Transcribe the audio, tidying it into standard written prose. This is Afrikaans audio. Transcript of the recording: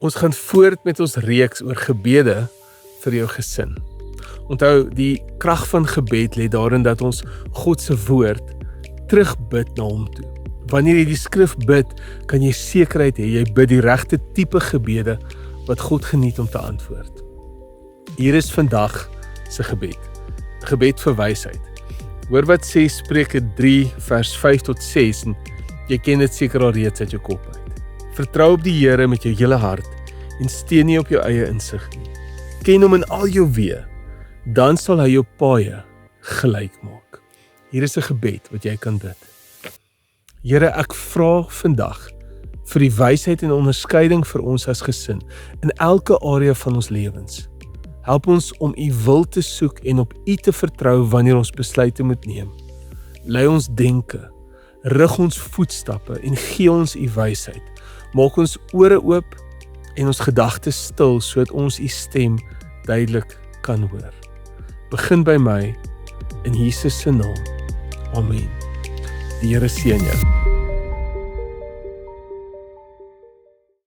Ons gaan voort met ons reeks oor gebede vir jou gesin. Onthou, die krag van gebed lê daarin dat ons God se woord terugbid na hom toe. Wanneer jy die skrif bid, kan jy sekerheid hê jy bid die regte tipe gebede wat God geniet om te antwoord. Hier is vandag se gebed. Gebed vir wysheid. Hoor wat sê Spreuke 3 vers 5 tot 6 en jy ken dit seker al reeds uit jou kop uit. Vertrou op die Here met jou hele hart en steun nie op jou eie insig nie. Ken hom in al jou weë, dan sal hy jou paaie gelyk maak. Hier is 'n gebed wat jy kan bid. Here, ek vra vandag vir die wysheid en onderskeiding vir ons as gesin in elke area van ons lewens. Help ons om u wil te soek en op u te vertrou wanneer ons besluite moet neem. Lei ons denke, rig ons voetstappe en gee ons u wysheid. Maak ons ore oop en ons gedagtes stil sodat ons u stem duidelik kan hoor. Begin by my in Jesus se naam. Amen. Die Here seën jou.